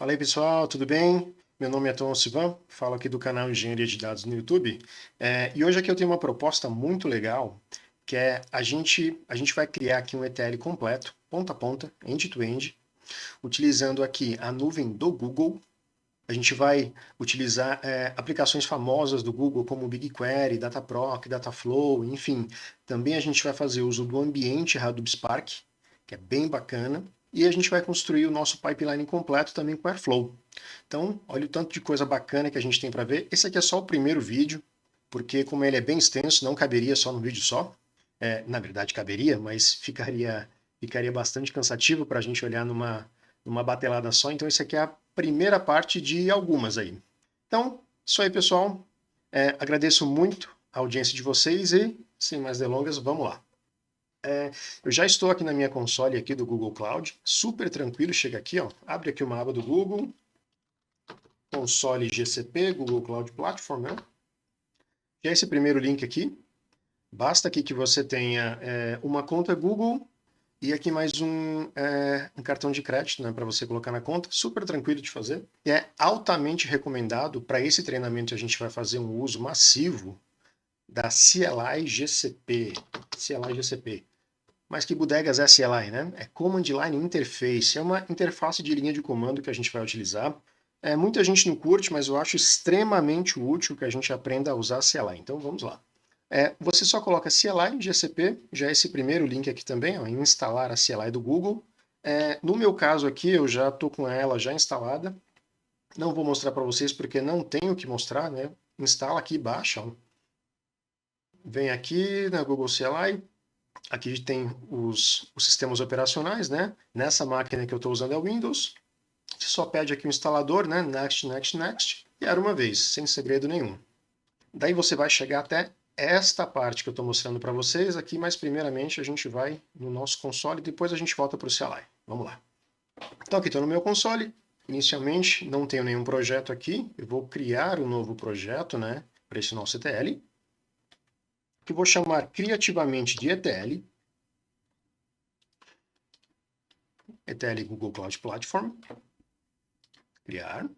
Fala aí pessoal, tudo bem? Meu nome é Tom Sivan, falo aqui do canal Engenharia de Dados no YouTube. E hoje aqui eu tenho uma proposta muito legal, que é a gente vai criar aqui um ETL completo, ponta a ponta, end-to-end, utilizando aqui a nuvem do Google. A gente vai utilizar aplicações famosas do Google como BigQuery, Dataproc, Dataflow, enfim. Também a gente vai fazer uso do ambiente Hadoop Spark, que é bem bacana. E a gente vai construir o nosso pipeline completo também com Airflow. Então, olha o tanto de coisa bacana que a gente tem para ver. Esse aqui é só o primeiro vídeo, porque como ele é bem extenso, não caberia só num vídeo só. Na verdade, caberia, mas ficaria bastante cansativo para a gente olhar numa batelada só. Então, esse aqui é a primeira parte de algumas aí. Então, isso aí, pessoal. Agradeço muito a audiência de vocês e, sem mais delongas, vamos lá. Eu já estou aqui na minha console aqui do Google Cloud, super tranquilo, chega aqui, ó, abre aqui uma aba do Google, console GCP, Google Cloud Platform, né? Já esse primeiro link aqui, basta aqui que você tenha uma conta Google e aqui mais um cartão de crédito, né, para você colocar na conta, super tranquilo de fazer. E é altamente recomendado, para esse treinamento a gente vai fazer um uso massivo da CLI GCP. CLI GCP. Mas que bodegas é CLI, né? É Command Line Interface, é uma interface de linha de comando que a gente vai utilizar. Muita gente não curte, mas eu acho extremamente útil que a gente aprenda a usar CLI. Então vamos lá. Você só coloca CLI GCP, já é esse primeiro link aqui também, ó, em instalar a CLI do Google. No meu caso aqui, eu já estou com ela já instalada. Não vou mostrar para vocês porque não tenho o que mostrar, né? Instala aqui, baixa. Ó. Vem aqui na Google CLI. Aqui tem os sistemas operacionais, né? Nessa máquina que eu estou usando é o Windows. Você só pede aqui o instalador, né? Next, next, next. E era uma vez, sem segredo nenhum. Daí você vai chegar até esta parte que eu estou mostrando para vocês aqui, mas primeiramente a gente vai no nosso console e depois a gente volta para o CLI. Vamos lá. Então aqui estou no meu console. Inicialmente não tenho nenhum projeto aqui. Eu vou criar um novo projeto, né? Para esse nosso ETL. Que eu vou chamar criativamente de ETL. ETL Google Cloud Platform. Criar.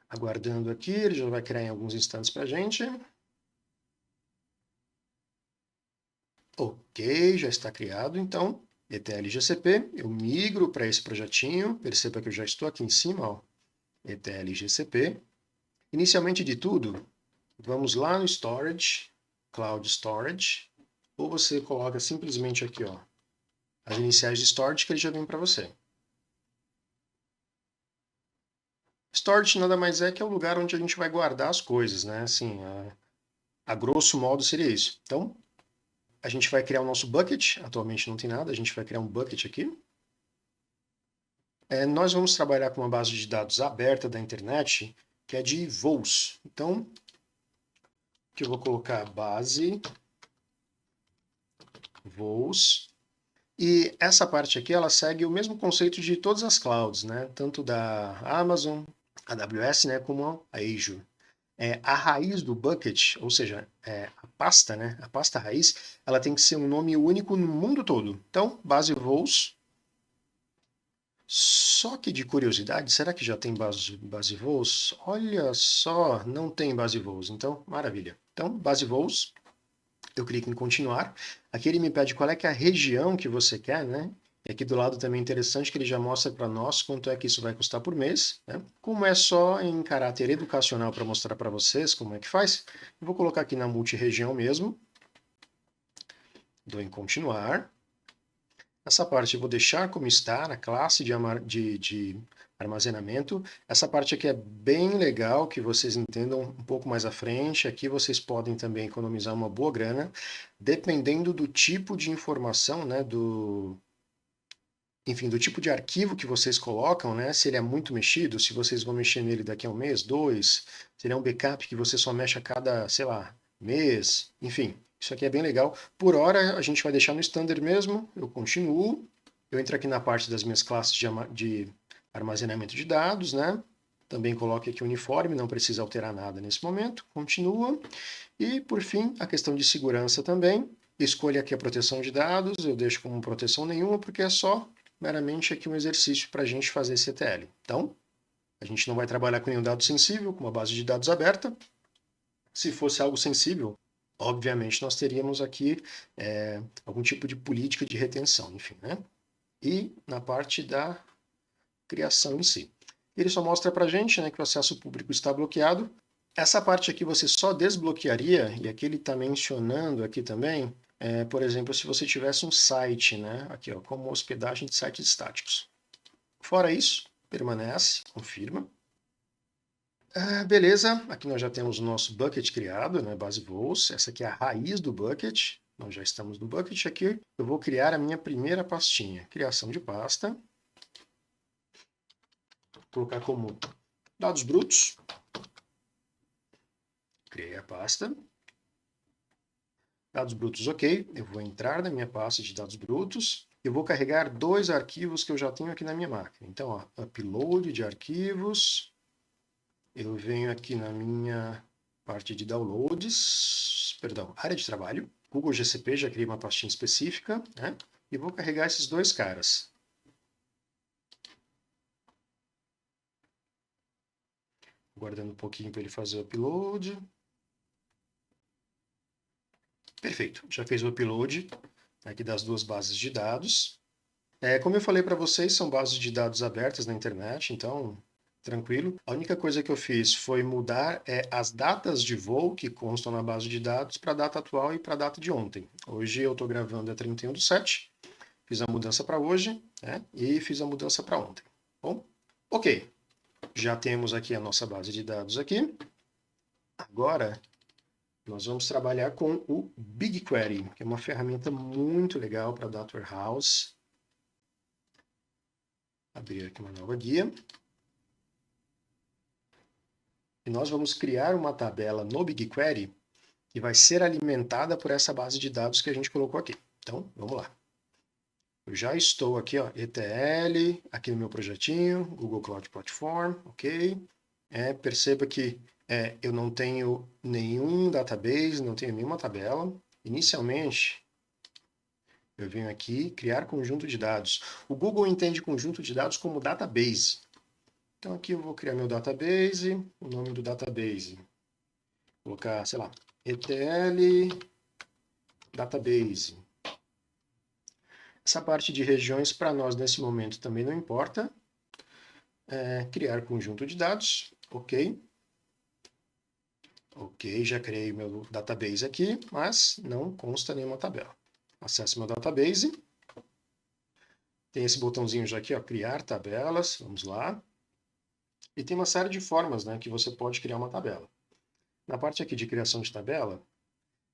Aguardando aqui, ele já vai criar em alguns instantes para a gente. Ok, já está criado, então, ETL GCP, eu migro para esse projetinho, perceba que eu já estou aqui em cima, ó, ETL GCP. Inicialmente de tudo, vamos lá no Storage, Cloud Storage, ou você coloca simplesmente aqui, ó, as iniciais de Storage que ele já vem para você. Storage nada mais é que é o lugar onde a gente vai guardar as coisas, né? Assim, a grosso modo seria isso. Então, a gente vai criar o nosso bucket, atualmente não tem nada, a gente vai criar um bucket aqui. Nós vamos trabalhar com uma base de dados aberta da internet, que é de voos. Então, aqui eu vou colocar base, voos, e essa parte aqui, ela segue o mesmo conceito de todas as clouds, né? Tanto da Amazon, AWS, né, como a Azure. A raiz do bucket, ou seja, a pasta, né, a pasta raiz, ela tem que ser um nome único no mundo todo. Então, base voos. Só que de curiosidade, será que já tem base voos? Olha só, não tem base voos. Então, maravilha. Então, base voos, eu clico em continuar. Aqui ele me pede qual é que é a região que você quer, né? E aqui do lado também é interessante que ele já mostra para nós quanto é que isso vai custar por mês. Né? Como é só em caráter educacional para mostrar para vocês como é que faz, eu vou colocar aqui na multi-região mesmo. Dou em continuar. Essa parte eu vou deixar como está, na classe de armazenamento. Essa parte aqui é bem legal, que vocês entendam um pouco mais à frente. Aqui vocês podem também economizar uma boa grana, dependendo do tipo de informação, né, enfim, do tipo de arquivo que vocês colocam, né? Se ele é muito mexido, se vocês vão mexer nele daqui a um mês, dois, se ele é um backup que você só mexe a cada, sei lá, mês, enfim. Isso aqui é bem legal. Por hora, a gente vai deixar no standard mesmo. Eu continuo. Eu entro aqui na parte das minhas classes de armazenamento de dados, né? Também coloco aqui o uniforme, não precisa alterar nada nesse momento. Continua. E, por fim, a questão de segurança também. Escolha aqui a proteção de dados. Eu deixo como proteção nenhuma, porque é só meramente aqui um exercício para a gente fazer esse ETL. Então, a gente não vai trabalhar com nenhum dado sensível, com uma base de dados aberta. Se fosse algo sensível, obviamente nós teríamos aqui algum tipo de política de retenção, enfim, né? E na parte da criação em si. Ele só mostra para a gente, né, que o acesso público está bloqueado. Essa parte aqui você só desbloquearia, e aqui ele está mencionando aqui também, por exemplo, se você tivesse um site, né, aqui ó, como hospedagem de sites estáticos. Fora isso, permanece, confirma. Beleza, aqui nós já temos o nosso bucket criado, né, base voos. Essa aqui é a raiz do bucket. Nós já estamos no bucket aqui. Eu vou criar a minha primeira pastinha. Criação de pasta. Vou colocar como dados brutos. Criei a pasta. Dados brutos, ok. Eu vou entrar na minha pasta de dados brutos. Eu vou carregar dois arquivos que eu já tenho aqui na minha máquina. Então, ó, upload de arquivos. Eu venho aqui na minha parte de downloads, perdão, área de trabalho. Google GCP, já criei uma pastinha específica, né? E vou carregar esses dois caras. Guardando um pouquinho para ele fazer o upload. Perfeito, já fez o upload aqui das duas bases de dados. Como eu falei para vocês, são bases de dados abertas na internet, então tranquilo. A única coisa que eu fiz foi mudar as datas de voo que constam na base de dados para a data atual e para a data de ontem. Hoje eu estou gravando a 31/7, fiz a mudança para hoje, né, e fiz a mudança para ontem. Bom, ok, já temos aqui a nossa base de dados aqui. Agora nós vamos trabalhar com o BigQuery, que é uma ferramenta muito legal para Data Warehouse. Abrir aqui uma nova guia. E nós vamos criar uma tabela no BigQuery que vai ser alimentada por essa base de dados que a gente colocou aqui. Então, vamos lá. Eu já estou aqui, ó, ETL, aqui no meu projetinho, Google Cloud Platform, ok. Perceba que eu não tenho nenhum database, não tenho nenhuma tabela. Inicialmente, eu venho aqui, criar conjunto de dados. O Google entende conjunto de dados como database. Então aqui eu vou criar meu database, o nome do database. Vou colocar, sei lá, ETL database. Essa parte de regiões para nós nesse momento também não importa. Criar conjunto de dados, ok. Ok, já criei meu database aqui, mas não consta nenhuma tabela. Acesse meu database. Tem esse botãozinho já aqui, ó, criar tabelas, vamos lá. E tem uma série de formas, né, que você pode criar uma tabela. Na parte aqui de criação de tabela,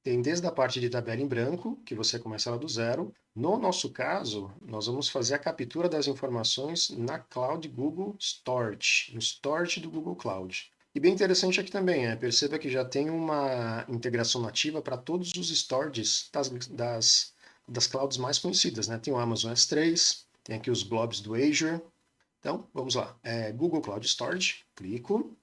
tem desde a parte de tabela em branco, que você começa ela do zero. No nosso caso, nós vamos fazer a captura das informações na Cloud Google Storage, no Storage do Google Cloud. E bem interessante aqui também, perceba que já tem uma integração nativa para todos os storages das clouds mais conhecidas, né? Tem o Amazon S3, tem aqui os blobs do Azure. Então, vamos lá. Google Cloud Storage, clico.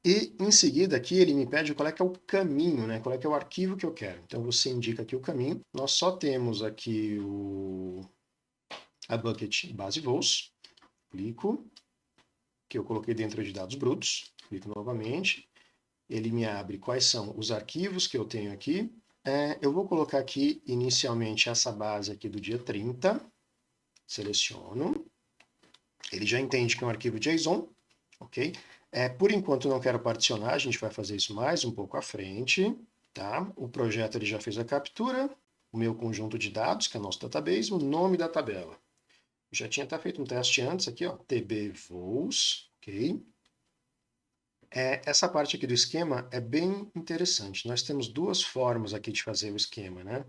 E em seguida aqui ele me pede qual é que é o caminho, né? Qual é que é o arquivo que eu quero. Então você indica aqui o caminho. Nós só temos aqui a bucket base voos. Clico, que eu coloquei dentro de dados brutos. Clico novamente. Ele me abre quais são os arquivos que eu tenho aqui. Eu vou colocar aqui inicialmente essa base aqui do dia 30. Seleciono. Ele já entende que é um arquivo JSON, ok? Por enquanto não quero particionar, a gente vai fazer isso mais um pouco à frente, tá? O projeto ele já fez a captura, o meu conjunto de dados, que é o nosso database, o nome da tabela. Eu já tinha até feito um teste antes aqui, ó, tbvoos, ok? Essa parte aqui do esquema é bem interessante. Nós temos duas formas aqui de fazer o esquema, né?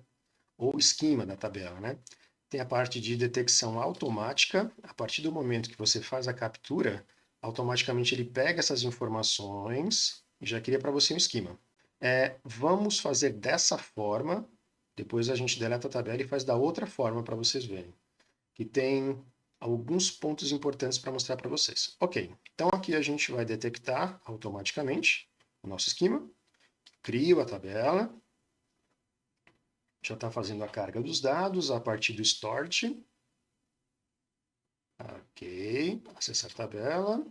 Ou esquema da tabela, né? Tem a parte de detecção automática. A partir do momento que você faz a captura, automaticamente ele pega essas informações e já cria para você um esquema. Vamos fazer dessa forma, depois a gente deleta a tabela e faz da outra forma para vocês verem. Que tem alguns pontos importantes para mostrar para vocês. Ok, então aqui a gente vai detectar automaticamente o nosso esquema, crio a tabela, já está fazendo a carga dos dados a partir do storage. Ok, acessar tabela.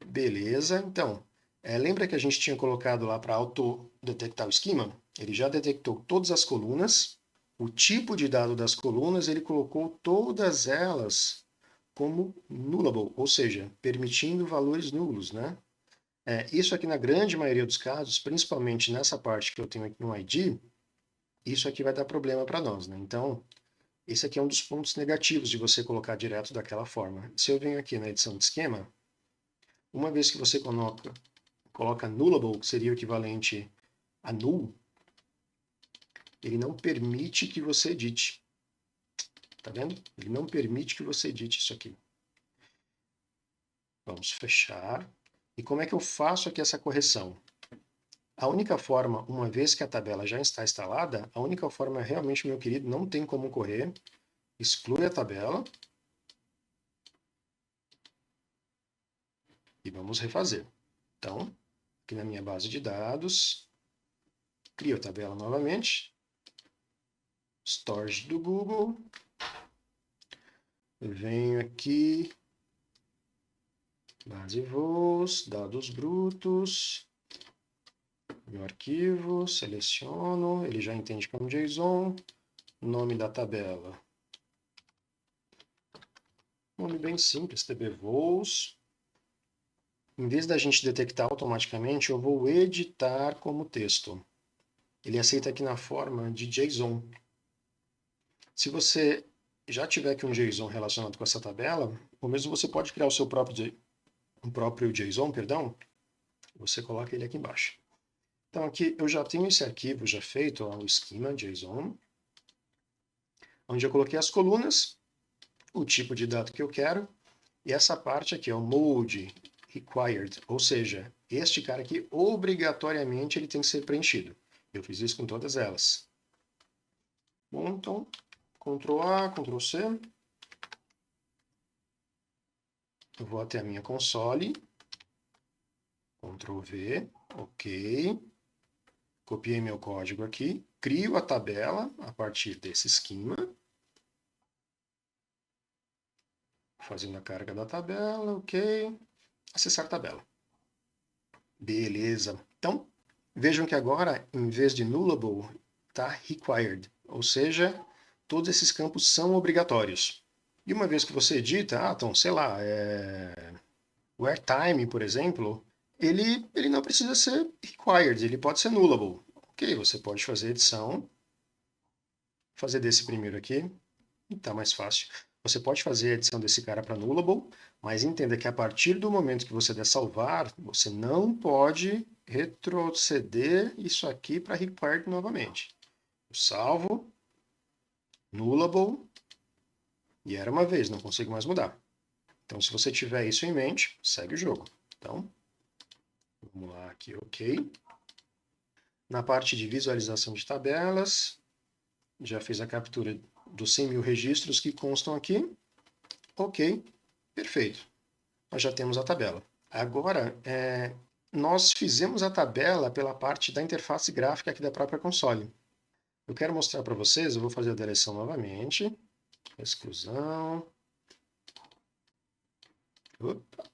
Beleza, então, lembra que a gente tinha colocado lá para auto-detectar o esquema? Ele já detectou todas as colunas, o tipo de dado das colunas, ele colocou todas elas como nullable, ou seja, permitindo valores nulos, né? Isso aqui na grande maioria dos casos, principalmente nessa parte que eu tenho aqui no ID, isso aqui vai dar problema para nós, né? Então, esse aqui é um dos pontos negativos de você colocar direto daquela forma. Se eu venho aqui na edição de esquema, uma vez que você coloca nullable, que seria o equivalente a null, ele não permite que você edite. Tá vendo? Ele não permite que você edite isso aqui. Vamos fechar. E como é que eu faço aqui essa correção? A única forma, uma vez que a tabela já está instalada, a única forma realmente, meu querido, não tem como correr. Exclui a tabela. E vamos refazer. Então, aqui na minha base de dados, crio a tabela novamente. Storage do Google. Venho aqui, base voos, dados brutos, meu arquivo, seleciono, ele já entende que é um JSON, nome da tabela. Nome bem simples, TB voos. Em vez da gente detectar automaticamente, eu vou editar como texto. Ele aceita aqui na forma de JSON. Se você já tiver aqui um JSON relacionado com essa tabela, ou mesmo você pode criar o seu próprio JSON, perdão, você coloca ele aqui embaixo. Então aqui eu já tenho esse arquivo já feito, ó, o schema JSON, onde eu coloquei as colunas, o tipo de dado que eu quero, e essa parte aqui, ó, mode required, ou seja, este cara aqui obrigatoriamente ele tem que ser preenchido. Eu fiz isso com todas elas. Bom, então, Ctrl A, Ctrl C. Eu vou até a minha console. Ctrl V, ok. Copiei meu código aqui. Crio a tabela a partir desse esquema. Fazendo a carga da tabela, ok. Acessar tabela. Beleza. Então, vejam que agora, em vez de nullable, está required. Ou seja, todos esses campos são obrigatórios. E uma vez que você edita, então, sei lá, o airtime, por exemplo, ele não precisa ser required, ele pode ser nullable. Ok, você pode fazer edição, fazer desse primeiro aqui, está mais fácil. Você pode fazer a edição desse cara para nullable, mas entenda que a partir do momento que você der salvar, você não pode retroceder isso aqui para required novamente. Eu salvo, nullable, e era uma vez, não consigo mais mudar. Então, se você tiver isso em mente, segue o jogo. Então, vamos lá aqui, ok. Na parte de visualização de tabelas, já fiz a captura dos 100 mil registros que constam aqui. Ok, perfeito. Nós já temos a tabela. Agora, nós fizemos a tabela pela parte da interface gráfica aqui da própria console. Eu quero mostrar para vocês, eu vou fazer a deleção novamente. Exclusão. Opa.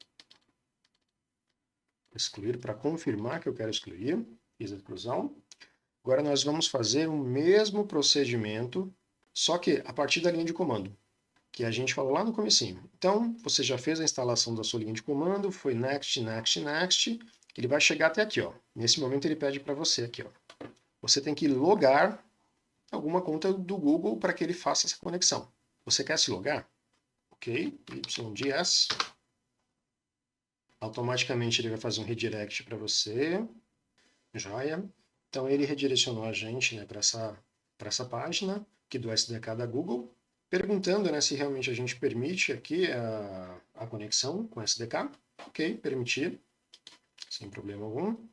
Excluir para confirmar que eu quero excluir. Fiz a exclusão. Agora nós vamos fazer o mesmo procedimento, só que a partir da linha de comando, que a gente falou lá no comecinho. Então, você já fez a instalação da sua linha de comando, foi next, next, next, ele vai chegar até aqui, ó. Nesse momento ele pede para você aqui, ó. Você tem que logar alguma conta do Google para que ele faça essa conexão. Você quer se logar? Ok, YDS. Automaticamente ele vai fazer um redirect para você. Joia. Então ele redirecionou a gente, né, para essa página aqui do SDK da Google, perguntando, né, se realmente a gente permite aqui a conexão com o SDK. Ok, permitir, sem problema algum.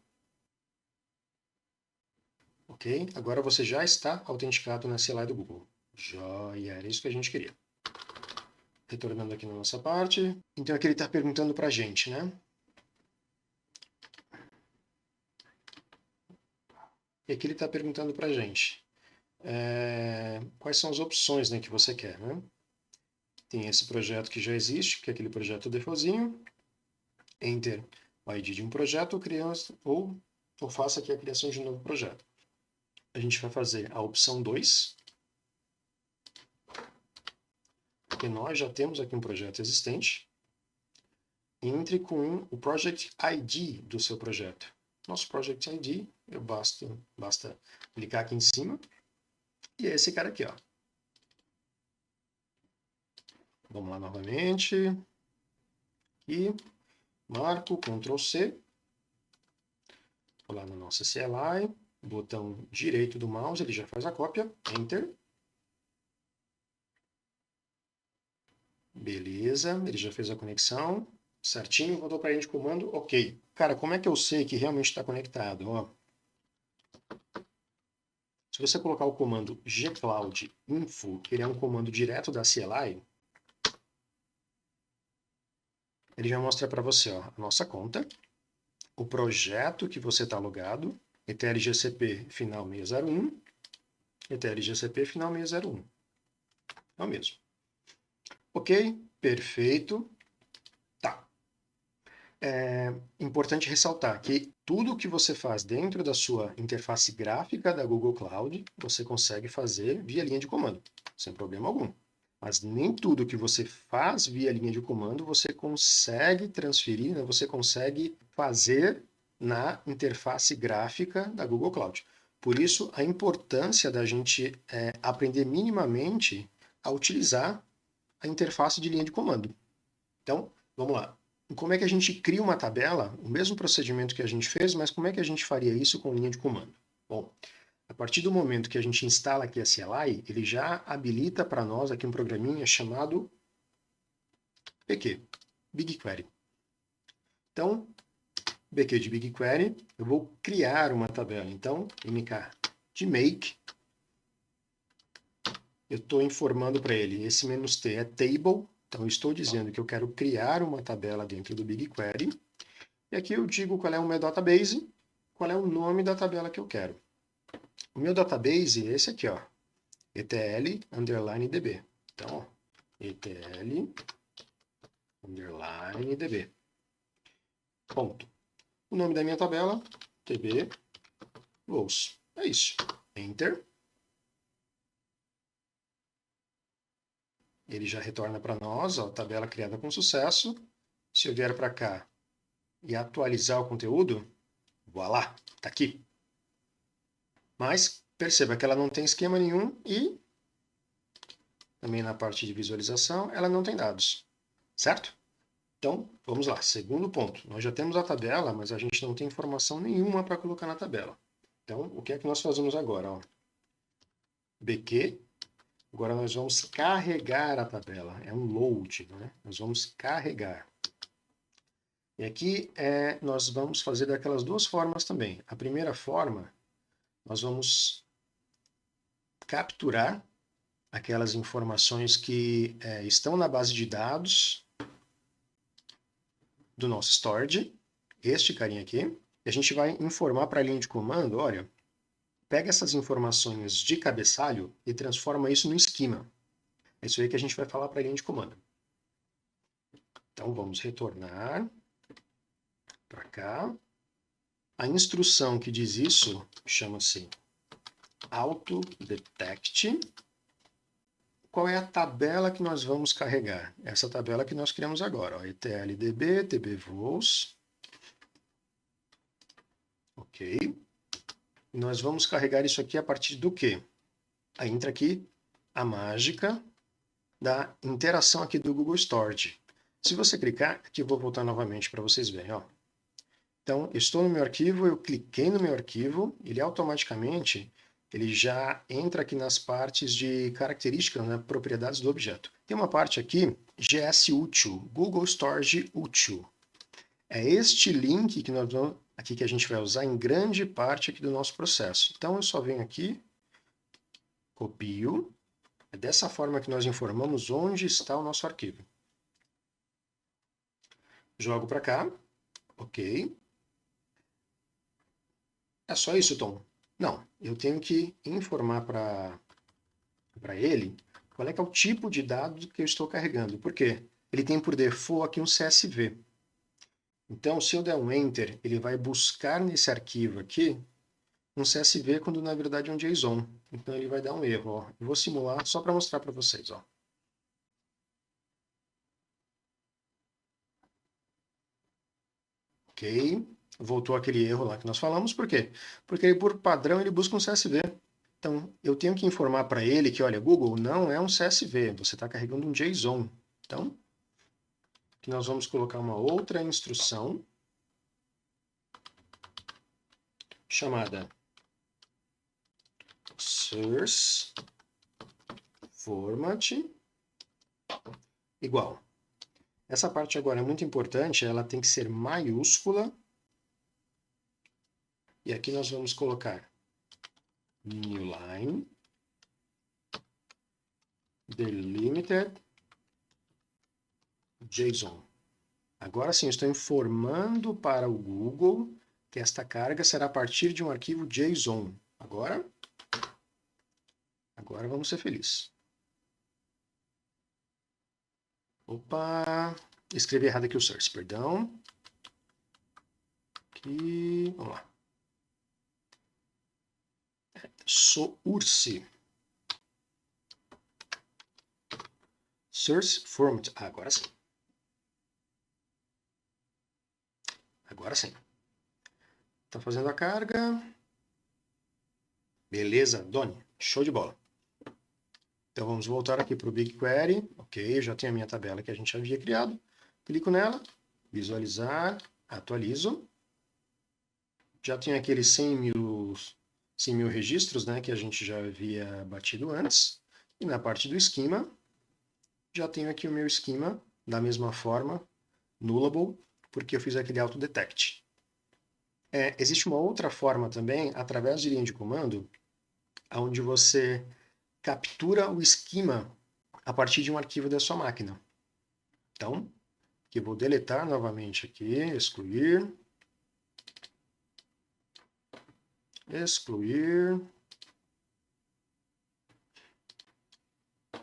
Ok, agora você já está autenticado na CLI do Google. Joia, era isso que a gente queria. Retornando aqui na nossa parte. Então aqui ele está perguntando para a gente, né? E aqui ele está perguntando para a gente quais são as opções, né, que você quer, né? tem esse projeto que já existe, que é aquele projeto defaultzinho. Enter o ID de um projeto ou faça aqui a criação de um novo projeto. A gente vai fazer a opção 2, porque nós já temos aqui um projeto existente. Entre com o Project ID do seu projeto. Nosso Project ID, basta clicar aqui em cima, e é esse cara aqui, ó. Vamos lá novamente. E marco, Ctrl C. Vou lá na nossa CLI, botão direito do mouse, ele já faz a cópia, Enter. Beleza, ele já fez a conexão, certinho, voltou para a linha de comando, ok. Cara, como é que eu sei que realmente está conectado? Ó, se você colocar o comando gcloud info, ele é um comando direto da CLI, ele já mostra para você, ó, a nossa conta, o projeto que você está logado, ETL-GCP final 601, ETL-GCP final 601. É o mesmo. Ok, perfeito. Tá. É importante ressaltar que tudo que você faz dentro da sua interface gráfica da Google Cloud, você consegue fazer via linha de comando, sem problema algum. Mas nem tudo que você faz via linha de comando você consegue transferir, né? Você consegue fazer na interface gráfica da Google Cloud. Por isso, a importância da gente aprender minimamente a utilizar a interface de linha de comando. Então, vamos lá. Como é que a gente cria uma tabela? O mesmo procedimento que a gente fez, mas como é que a gente faria isso com linha de comando? Bom, a partir do momento que a gente instala aqui a CLI, ele já habilita para nós aqui um programinha chamado BQ, BigQuery. Então, BQ de BigQuery, eu vou criar uma tabela. Então, mk de make, eu estou informando para ele, esse "-t" é table, então eu estou dizendo que eu quero criar uma tabela dentro do BigQuery. E aqui eu digo qual é o meu database, qual é o nome da tabela que eu quero. O meu database é esse aqui, ó, ETL_DB. Então, ó, ETL_DB. Ponto. O nome da minha tabela, TB Vols. É isso. Enter. Ele já retorna para nós, ó, tabela criada com sucesso. Se eu vier para cá e atualizar o conteúdo, voilá, está aqui. Mas perceba que ela não tem esquema nenhum e também na parte de visualização ela não tem dados, certo? Então, vamos lá. Segundo ponto. Nós já temos a tabela, mas a gente não tem informação nenhuma para colocar na tabela. Então, o que é que nós fazemos agora? Ó? BQ. Agora nós vamos carregar a tabela. É um load, né? Nós vamos carregar. E aqui nós vamos fazer daquelas duas formas também. A primeira forma, nós vamos capturar aquelas informações que estão na base de dados do nosso storage, este carinha aqui, e a gente vai informar para a linha de comando, olha, pega essas informações de cabeçalho e transforma isso no esquema. É isso aí que a gente vai falar para a linha de comando. Então vamos retornar para cá. A instrução que diz isso chama-se autodetect. Qual é a tabela que nós vamos carregar? Essa tabela que nós criamos agora, ó, ETL_DB, tbvols. Ok. E nós vamos carregar isso aqui a partir do quê? Aí entra aqui a mágica da interação aqui do Google Storage. Se você clicar, aqui eu vou voltar novamente para vocês verem, ó. Então, eu estou no meu arquivo, eu cliquei no meu arquivo, ele automaticamente ele já entra aqui nas partes de características, né, propriedades do objeto. Tem uma parte aqui, GS útil, Google Storage útil. É este link que nós vamos, aqui que a gente vai usar em grande parte aqui do nosso processo. Então eu só venho aqui, copio, é dessa forma que nós informamos onde está o nosso arquivo. Jogo para cá, ok. É só isso, Tom? Não, eu tenho que informar para ele Qual é que é o tipo de dado que eu estou carregando? Por quê? Ele tem por default aqui um CSV. Então, se eu der um Enter, ele vai buscar nesse arquivo aqui um CSV quando na verdade é um JSON. Então ele vai dar um erro. Ó. Eu vou simular só para mostrar para vocês. Ó. Ok. Voltou aquele erro lá que nós falamos. Por quê? Porque ele, por padrão, ele busca um CSV. Então, eu tenho que informar para ele que, olha, Google, não é um CSV, você está carregando um JSON. Então, aqui nós vamos colocar uma outra instrução chamada source format igual. Essa parte agora é muito importante, ela tem que ser maiúscula. E aqui nós vamos colocar new line delimited JSON. Agora sim, estou informando para o Google que esta carga será a partir de um arquivo JSON. Agora vamos ser felizes. Opa, escrevi errado aqui o source, perdão. Aqui, vamos lá. Source. Source format. Agora sim. Agora sim. Está fazendo a carga. Beleza, Doni. Show de bola. Então vamos voltar aqui para o BigQuery. Ok, já tenho a minha tabela que a gente havia criado. Clico nela, visualizar, atualizo. Já tenho aqueles 100 mil registros, né, que a gente já havia batido antes. E na parte do esquema, já tenho aqui o meu esquema da mesma forma, nullable, porque eu fiz aquele autodetect. Existe uma outra forma também, através de linha de comando, onde você captura o esquema a partir de um arquivo da sua máquina. Então, aqui vou deletar novamente aqui, excluir,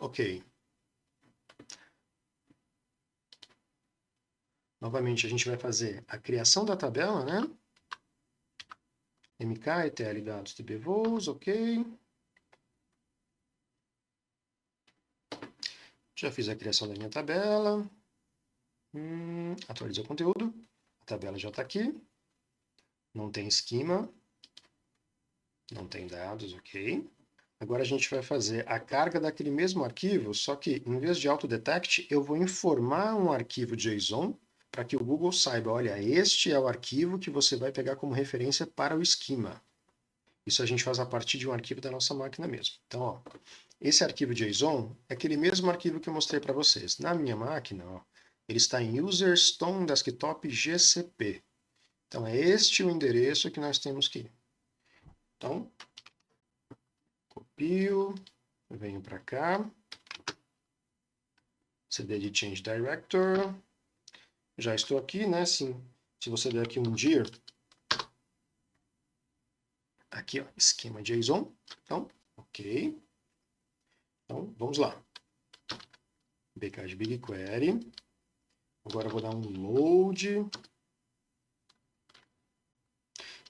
ok. Novamente a gente vai fazer a criação da tabela, né? mk, etl, dados, dbvols, ok. Já fiz a criação da minha tabela. Atualizar o conteúdo. A tabela já está aqui. Não tem esquema. Não tem dados, ok. Agora a gente vai fazer a carga daquele mesmo arquivo, só que em vez de autodetect, eu vou informar um arquivo JSON para que o Google saiba, olha, este é o arquivo que você vai pegar como referência para o esquema. Isso a gente faz a partir de um arquivo da nossa máquina mesmo. Então, ó, esse arquivo JSON é aquele mesmo arquivo que eu mostrei para vocês. Na minha máquina, ó, ele está em user stone desktop GCP. Então, é este o endereço que nós temos que ir. Então, copio, venho para cá, cd de change director, já estou aqui, né? Se você der aqui um dir, aqui, ó, esquema JSON, então, ok. Então, vamos lá. BK de BigQuery. Agora eu vou dar um load.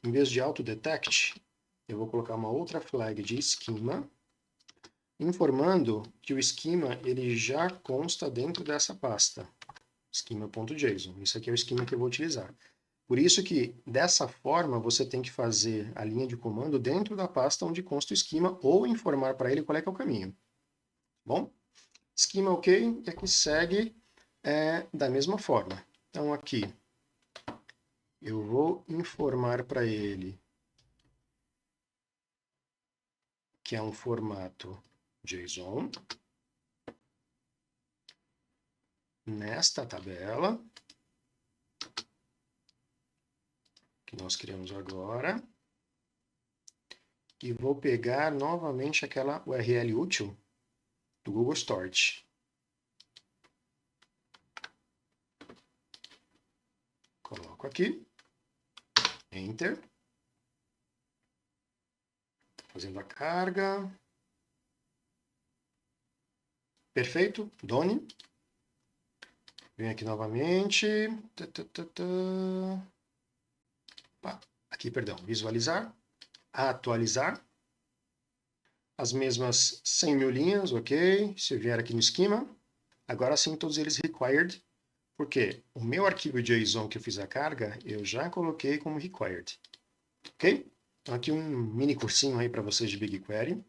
Em vez de autodetect, eu vou colocar uma outra flag de esquema, informando que o esquema ele já consta dentro dessa pasta, esquema.json. Isso aqui é o esquema que eu vou utilizar. Por isso que, dessa forma, você tem que fazer a linha de comando dentro da pasta onde consta o esquema ou informar para ele qual é que é o caminho. Bom? Esquema ok, e aqui segue da mesma forma. Então aqui, eu vou informar para ele que é um formato JSON. Nesta tabela, que nós criamos agora, e vou pegar novamente aquela URL útil do Google Storage. Coloco aqui, Enter, fazendo a carga. Perfeito, Done. Vem aqui novamente. Aqui, perdão, visualizar, atualizar. As mesmas 100 mil linhas, ok. Se eu vier aqui no esquema, agora sim todos eles required, porque o meu arquivo JSON que eu fiz a carga, eu já coloquei como required, ok? Então aqui um mini cursinho aí para vocês de BigQuery.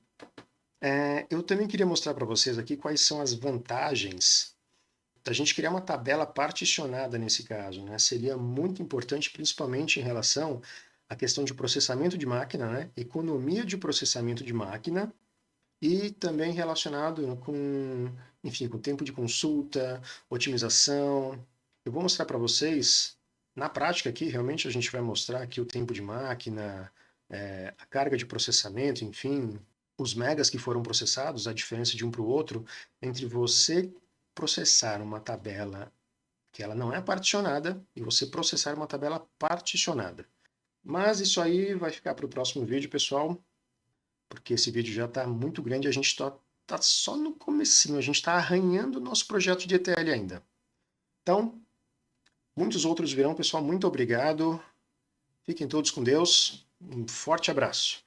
Eu também queria mostrar para vocês aqui quais são as vantagens da gente criar uma tabela particionada nesse caso, né? Seria muito importante, principalmente em relação à questão de processamento de máquina, né? Economia de processamento de máquina e também relacionado com, enfim, com tempo de consulta, otimização. Eu vou mostrar para vocês, na prática aqui, realmente a gente vai mostrar aqui o tempo de máquina, a carga de processamento, enfim, os megas que foram processados, a diferença de um para o outro, entre você processar uma tabela que ela não é particionada e você processar uma tabela particionada. Mas isso aí vai ficar para o próximo vídeo, pessoal, porque esse vídeo já está muito grande e a gente está só no comecinho, a gente está arranhando o nosso projeto de ETL ainda. Então, muitos outros virão, pessoal. Muito obrigado. Fiquem todos com Deus. Um forte abraço.